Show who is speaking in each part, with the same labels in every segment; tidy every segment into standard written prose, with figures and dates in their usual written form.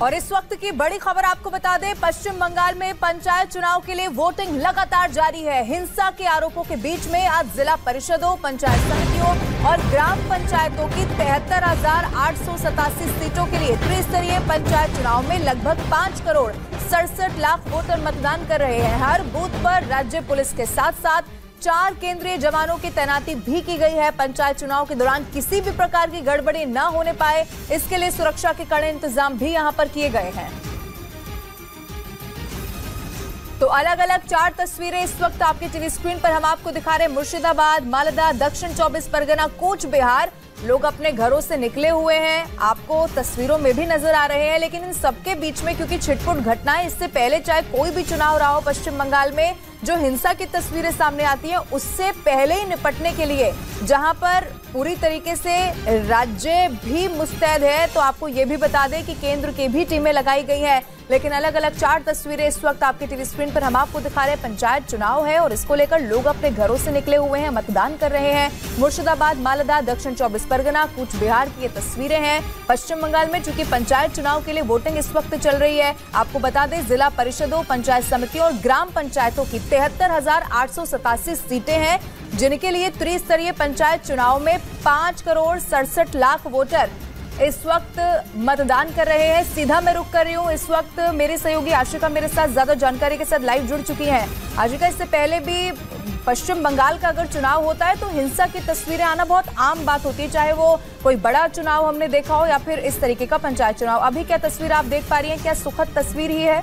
Speaker 1: और इस वक्त की बड़ी खबर आपको बता दें, पश्चिम बंगाल में पंचायत चुनाव के लिए वोटिंग लगातार जारी है। हिंसा के आरोपों के बीच में आज जिला परिषदों, पंचायत समितियों और ग्राम पंचायतों की 73,887 सीटों के लिए त्रिस्तरीय पंचायत चुनाव में लगभग 5 करोड़ 67 लाख वोटर मतदान कर रहे हैं। हर बूथ पर राज्य पुलिस के साथ साथ 4 केंद्रीय जवानों की तैनाती भी की गई है। पंचायत चुनाव के दौरान किसी भी प्रकार की गड़बड़ी न होने पाए, इसके लिए सुरक्षा के कड़े इंतजाम भी यहां पर किए गए हैं। तो अलग अलग 4 तस्वीरें इस वक्त आपके टीवी स्क्रीन पर हम आपको दिखा रहे हैं। मुर्शिदाबाद, मालदा, दक्षिण 24 परगना, कूच बिहार, लोग अपने घरों से निकले हुए हैं, आपको तस्वीरों में भी नजर आ रहे हैं। लेकिन इन सबके बीच में क्योंकि छिटपुट घटनाएं, इससे पहले चाहे कोई भी चुनाव रहा हो पश्चिम बंगाल में, जो हिंसा की तस्वीरें सामने आती हैं उससे पहले ही निपटने के लिए जहां पर पूरी तरीके से राज्य भी मुस्तैद है, तो आपको ये भी बता दें कि केंद्र की भी टीमें लगाई गई हैं। लेकिन अलग अलग 4 तस्वीरें इस वक्त आपके टीवी स्क्रीन पर हम आपको दिखा रहे हैं। पंचायत चुनाव है और इसको लेकर लोग अपने घरों से निकले हुए हैं, मतदान कर रहे हैं। मुर्शिदाबाद, मालदा, दक्षिण 24 परगना, कूच बिहार की ये तस्वीरें हैं। पश्चिम बंगाल में चूंकि पंचायत चुनाव के लिए वोटिंग इस वक्त चल रही है, आपको बता दें जिला परिषदों, पंचायत समितियों और ग्राम पंचायतों की 73,887 सीटें हैं, जिनके लिए त्रिस्तरीय पंचायत चुनाव में 5 करोड़ 67 लाख वोटर इस वक्त मतदान कर रहे हैं। सीधा मैं रुक कर रही हूँ, इस वक्त मेरे सहयोगी आशिका मेरे साथ ज्यादा जानकारी के साथ लाइव जुड़ चुकी हैं। आशिका, इससे पहले भी पश्चिम बंगाल का अगर चुनाव होता है तो हिंसा की तस्वीरें आना बहुत आम बात होती है, चाहे वो कोई बड़ा चुनाव हमने देखा हो या फिर इस तरीके का पंचायत चुनाव। अभी क्या तस्वीर आप देख पा रही हैं, क्या सुखद तस्वीर ही है?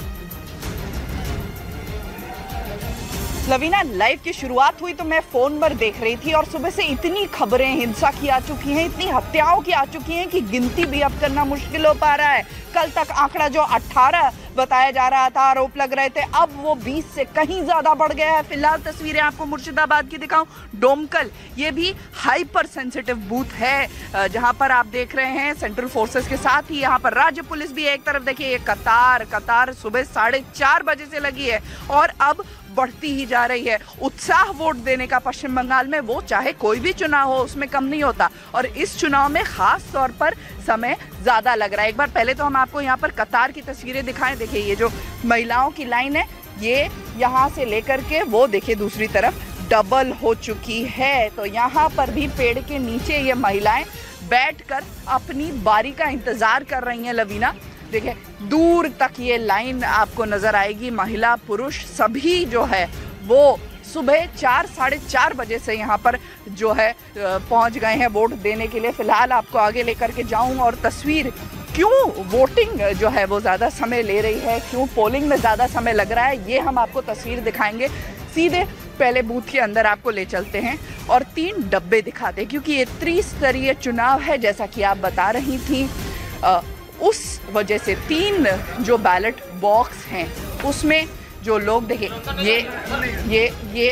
Speaker 2: लवीना, लाइव की शुरुआत हुई तो मैं फोन पर देख रही थी और सुबह से इतनी खबरें हिंसा की आ चुकी हैं, इतनी हत्याओं की आ चुकी हैं कि गिनती भी अब करना मुश्किल हो पा रहा है। कल तक आंकड़ा जो 18 बताया जा रहा था, आरोप लग रहे थे, अब वो 20 से कहीं ज्यादा बढ़ गया है। फिलहाल तस्वीरें आपको मुर्शिदाबाद की दिखाऊं। डोमकल, ये भी हाइपर सेंसिटिव बूथ है जहां पर आप देख रहे हैं सेंट्रल फोर्सेस के साथ ही यहाँ पर राज्य पुलिस भी एक तरफ। देखिए ये कतार सुबह 4:30 बजे से लगी है और अब बढ़ती ही जा रही है। उत्साह वोट देने का पश्चिम बंगाल में, वो चाहे कोई भी चुनाव हो, उसमें कम नहीं होता और इस चुनाव में खास तौर पर समय ज्यादा लग रहा है। एक बार पहले तो हम आपको यहाँ पर कतार की तस्वीरें दिखाएं। देखिए ये जो महिलाओं की लाइन है, ये यहाँ से लेकर के वो देखिए दूसरी तरफ डबल हो चुकी है। तो यहाँ पर भी पेड़ के नीचे ये महिलाएं बैठकर अपनी बारी का इंतजार कर रही हैं। लवीना, देखिए दूर तक ये लाइन आपको नजर आएगी। महिला पुरुष सभी जो है वो सुबह 4-4:30 बजे से यहाँ पर जो है पहुँच गए हैं वोट देने के लिए। फिलहाल आपको आगे लेकर के जाऊँ और तस्वीर, क्यों वोटिंग जो है वो ज़्यादा समय ले रही है, क्यों पोलिंग में ज़्यादा समय लग रहा है, ये हम आपको तस्वीर दिखाएंगे। सीधे पहले बूथ के अंदर आपको ले चलते हैं और 3 डब्बे दिखाते हैं, क्योंकि ये त्रिस्तरीय चुनाव है जैसा कि आप बता रही थी। उस वजह से 3 जो बैलेट बॉक्स हैं उसमें जो लोग, देखिए ये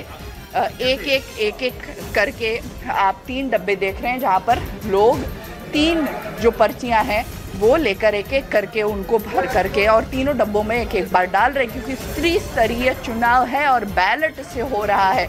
Speaker 2: एक करके आप 3 डब्बे देख रहे हैं जहां पर लोग 3 जो पर्चियां हैं वो लेकर एक करके उनको भर करके और तीनों डब्बों में एक बार डाल रहे हैं, क्योंकि त्रिस्तरीय चुनाव है और बैलेट से हो रहा है।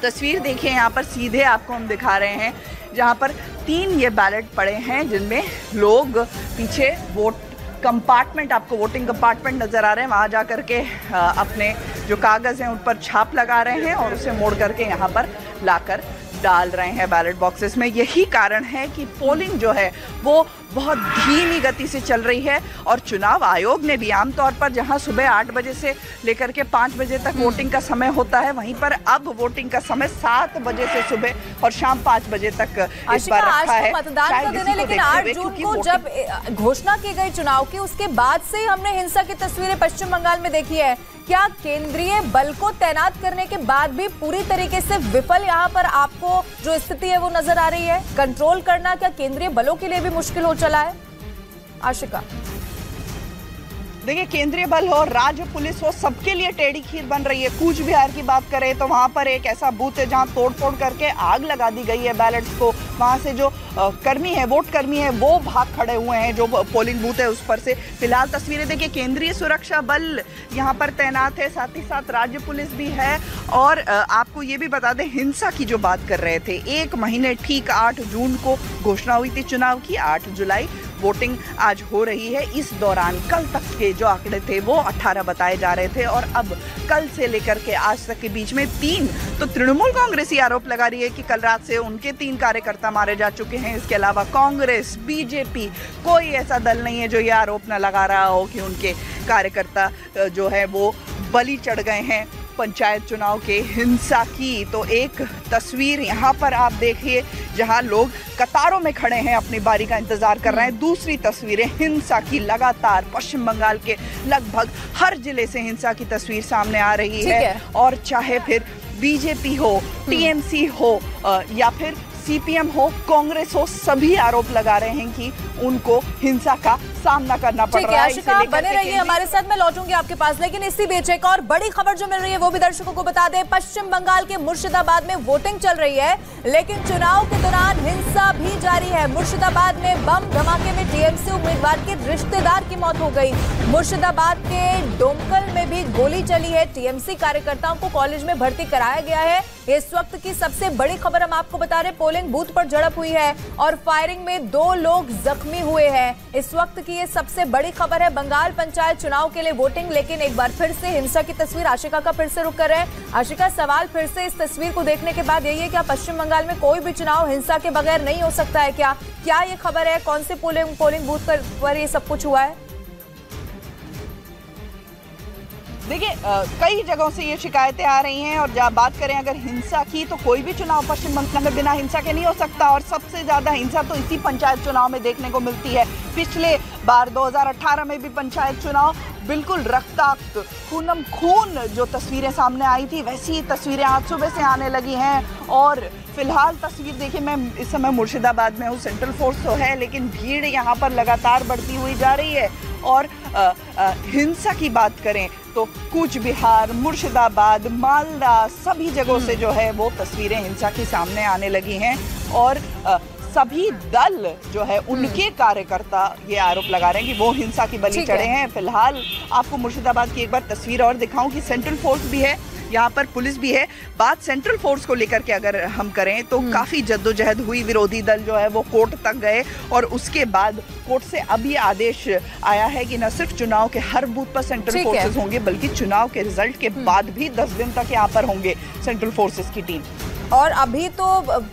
Speaker 2: तस्वीर देखिए यहाँ पर सीधे आपको हम दिखा रहे हैं जहाँ पर 3 ये बैलेट पड़े हैं, जिनमें लोग पीछे वोट कंपार्टमेंट, आपको वोटिंग कंपार्टमेंट नज़र आ रहे हैं, वहाँ जा कर के अपने जो कागज़ हैं उन पर छाप लगा रहे हैं और उसे मोड़ करके यहाँ पर लाकर डाल रहे हैं बैलेट बॉक्सेस में। यही कारण है कि पोलिंग जो है वो बहुत धीमी गति से चल रही है और चुनाव आयोग ने भी आमतौर पर जहां सुबह 8 बजे से लेकर के 5 बजे तक वोटिंग का समय होता है, वहीं पर अब वोटिंग का समय 7 बजे से सुबह और शाम 5 बजे तक इस बार रखा है।
Speaker 1: मतदान का दिन है, लेकिन 8 जून को जब घोषणा की गई चुनाव की, उसके बाद से हमने हिंसा की तस्वीरें पश्चिम बंगाल में देखी है। क्या केंद्रीय बल को तैनात करने के बाद भी पूरी तरीके से विफल यहाँ पर आपको जो स्थिति है वो नजर आ रही है? कंट्रोल करना क्या केंद्रीय बलों के लिए भी मुश्किल हो चला है? आशिका,
Speaker 2: देखिए केंद्रीय बल हो, राज्य पुलिस हो, सबके लिए टेढ़ी खीर बन रही है। कूच बिहार की बात करें तो वहाँ पर एक ऐसा बूथ है जहाँ तोड़-फोड़ करके आग लगा दी गई है बैलेट्स को। वहाँ से जो कर्मी है, वोट कर्मी है, वो भाग खड़े हुए हैं जो पोलिंग बूथ है उस पर से। फिलहाल तस्वीरें देखिए, केंद्रीय सुरक्षा बल यहाँ पर तैनात है, साथ ही साथ राज्य पुलिस भी है। और आपको ये भी बता दें, हिंसा की जो बात कर रहे थे, 1 महीने ठीक 8 जून को घोषणा हुई थी चुनाव की, 8 जुलाई वोटिंग आज हो रही है। इस दौरान कल तक के जो आंकड़े थे वो 18 बताए जा रहे थे और अब कल से लेकर के आज तक के बीच में 3 तो तृणमूल कांग्रेस ही आरोप लगा रही है कि कल रात से उनके 3 कार्यकर्ता मारे जा चुके हैं। इसके अलावा कांग्रेस, बीजेपी, कोई ऐसा दल नहीं है जो ये आरोप न लगा रहा हो कि उनके कार्यकर्ता जो है वो बलि चढ़ गए हैं पंचायत चुनाव के हिंसा की। तो एक तस्वीर यहाँ पर आप देखिए जहाँ लोग कतारों में खड़े हैं, अपनी बारी का इंतजार कर रहे हैं। दूसरी तस्वीरें हिंसा की लगातार पश्चिम बंगाल के लगभग हर जिले से हिंसा की तस्वीर सामने आ रही है और चाहे फिर बीजेपी हो, टीएमसी हो या फिर सीपीएम हो, कांग्रेस हो, सभी आरोप लगा रहे हैं कि उनको हिंसा का सामना करना पड़ रहा है।
Speaker 1: आशिका, बने रहिए हमारे साथ, मैं लौटूंगी आपके पास। लेकिन इसी बीच एक और बड़ी खबर जो मिल रही है वो भी दर्शकों को बता दें। पश्चिम बंगाल के मुर्शिदाबाद में वोटिंग चल रही है लेकिन चुनाव के दौरान हिंसा भी जारी है। मुर्शिदाबाद में बम धमाके में टीएमसी उम्मीदवार के रिश्तेदार की मौत हो गई। मुर्शिदाबाद के डोमकल में भी गोली चली है। टीएमसी कार्यकर्ताओं को कॉलेज में भर्ती कराया गया है। इस वक्त की सबसे बड़ी खबर हम आपको बता रहे, पोलिंग बूथ पर झड़प हुई है और फायरिंग में 2 लोग जख्मी हुए हैं। इस वक्त की ये सबसे बड़ी खबर है। बंगाल पंचायत चुनाव के लिए वोटिंग, लेकिन एक बार फिर से हिंसा की तस्वीर। आशिका का फिर से रुक कर है। आशिका, सवाल फिर से इस तस्वीर को देखने के बाद यही है, क्या पश्चिम बंगाल में कोई भी चुनाव हिंसा के बगैर नहीं हो सकता है? क्या ये खबर है? कौन से पोलिंग बूथ पर ये सब कुछ हुआ है?
Speaker 2: देखिए, कई जगहों से ये शिकायतें आ रही हैं और जब बात करें अगर हिंसा की तो कोई भी चुनाव पश्चिम बंगाल में बिना हिंसा के नहीं हो सकता और सबसे ज्यादा हिंसा तो इसी पंचायत चुनाव में देखने को मिलती है। पिछले बार 2018 में भी पंचायत चुनाव बिल्कुल रक्ताक्त, खूनम खून जो तस्वीरें सामने आई थी वैसी ही तस्वीरें आज सुबह से आने लगी हैं। और फिलहाल तस्वीर देखिए, मैं इस समय मुर्शिदाबाद में हूँ। सेंट्रल फोर्स तो है लेकिन भीड़ यहाँ पर लगातार बढ़ती हुई जा रही है। और हिंसा की बात करें तो कूच बिहार, मुर्शिदाबाद, मालदा, सभी जगहों से जो है वो तस्वीरें हिंसा की सामने आने लगी हैं और सभी दल जो है उनके कार्यकर्ता ये आरोप लगा रहे हैं कि वो हिंसा की बलि चढ़े हैं। फिलहाल आपको मुर्शिदाबाद की एक बार तस्वीर और दिखाऊं कि सेंट्रल फोर्स भी है, यहाँ पर पुलिस भी है। बात सेंट्रल फोर्स को लेकर के अगर हम करें तो काफी जद्दोजहद हुई। विरोधी दल जो है वो कोर्ट तक गए और उसके बाद कोर्ट से अभी आदेश आया है कि न सिर्फ चुनाव के हर बूथ पर सेंट्रल फोर्सेस होंगे बल्कि चुनाव के रिजल्ट के बाद भी 10 दिन तक यहाँ पर होंगे सेंट्रल फोर्सेस की टीम।
Speaker 1: और अभी तो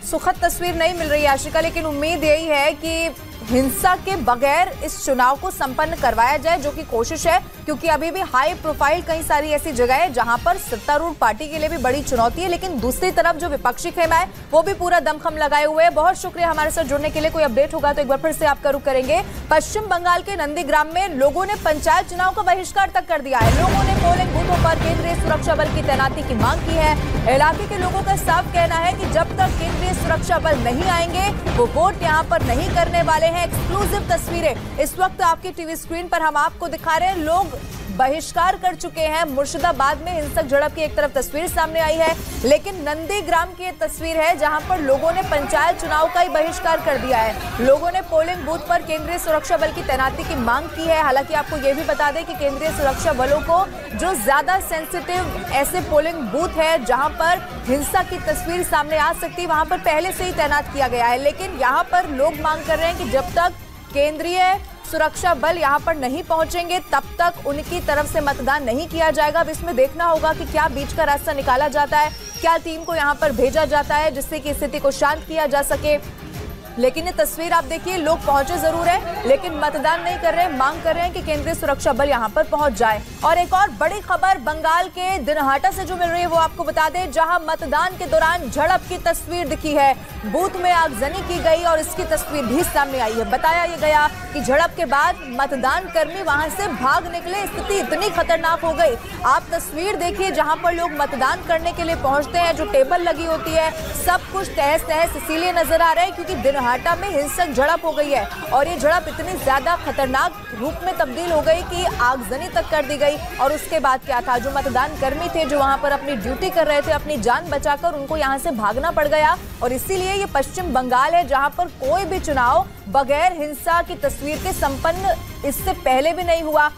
Speaker 1: सुखद तस्वीर नहीं मिल रही है आशिका, लेकिन उम्मीद यही है कि हिंसा के बगैर इस चुनाव को संपन्न करवाया जाए, जो कि कोशिश है, क्योंकि अभी भी हाई प्रोफाइल कई सारी ऐसी जगह है जहां पर सत्तारूढ़ पार्टी के लिए भी बड़ी चुनौती है, लेकिन दूसरी तरफ जो विपक्षी खेमा है वो भी पूरा दमखम लगाए हुए है। बहुत शुक्रिया हमारे साथ जुड़ने के लिए। कोई अपडेट होगा तो एक बार फिर से आपका रुख करेंगे। पश्चिम बंगाल के नंदीग्राम में लोगों ने पंचायत चुनाव का बहिष्कार तक कर दिया है। लोगों ने पोलिंग बूथों पर केंद्रीय सुरक्षा बल की तैनाती की मांग की है। इलाके के लोगों का साफ कहना है कि जब तक केंद्रीय सुरक्षा बल नहीं आएंगे वो वोट यहाँ पर नहीं करने वाले हैं। एक्सक्लूसिव तस्वीरें इस वक्त आपकी टीवी स्क्रीन पर हम आपको दिखा रहे हैं। लोग बहिष्कार कर चुके हैं। मुर्शिदाबाद में हिंसक झड़प की एक तरफ तस्वीर सामने आई है, लेकिन नंदीग्राम की तस्वीर है जहां पर लोगों ने पंचायत चुनाव का ही बहिष्कार कर दिया है। लोगों ने पोलिंग बूथ पर केंद्रीय सुरक्षा बल की तैनाती की मांग की है। हालांकि आपको यह भी बता दें कि केंद्रीय सुरक्षा बलों को जो ज्यादा सेंसिटिव ऐसे पोलिंग बूथ है जहां पर हिंसा की तस्वीर सामने आ सकती है वहां पर पहले से ही तैनात किया गया है। लेकिन यहाँ पर लोग मांग कर रहे हैं कि जब तक केंद्रीय सुरक्षा बल यहां पर नहीं पहुंचेंगे तब तक उनकी तरफ से मतदान नहीं किया जाएगा। अब इसमें देखना होगा कि क्या बीच का रास्ता निकाला जाता है, क्या टीम को यहां पर भेजा जाता है जिससे कि स्थिति को शांत किया जा सके। लेकिन ये तस्वीर आप देखिए, लोग पहुंचे जरूर है लेकिन मतदान नहीं कर रहे, मांग कर रहे हैं कि केंद्रीय सुरक्षा बल यहां पर पहुंच जाए। और एक और बड़ी खबर बंगाल के दिनहाटा से जो मिल रही है वो आपको बता दें, जहां मतदान के दौरान झड़प की तस्वीर दिखी है। बूथ में आगजनी की गई और इसकी तस्वीर भी सामने आई है। बताया यह गया कि झड़प के बाद मतदान कर्मी वहां से भाग निकले। स्थिति इतनी खतरनाक हो गई। आप तस्वीर देखिए जहां पर लोग मतदान करने के लिए पहुंचते हैं, जो टेबल लगी होती है सब कुछ तहस तहस इसीलिए नजर आ रहा है क्योंकि दिनहाटा में हिंसक झड़प हो गई है और ये झड़प इतनी ज्यादा खतरनाक रूप में तब्दील हो गई कि आगजनी तक कर दी गई। और उसके बाद क्या था, जो मतदान कर्मी थे जो वहां पर अपनी ड्यूटी कर रहे थे, अपनी जान बचाकर उनको यहां से भागना पड़ गया। और इसीलिए ये पश्चिम बंगाल है जहां पर कोई भी चुनाव बगैर हिंसा की तस्वीर के संपन्न इससे पहले भी नहीं हुआ।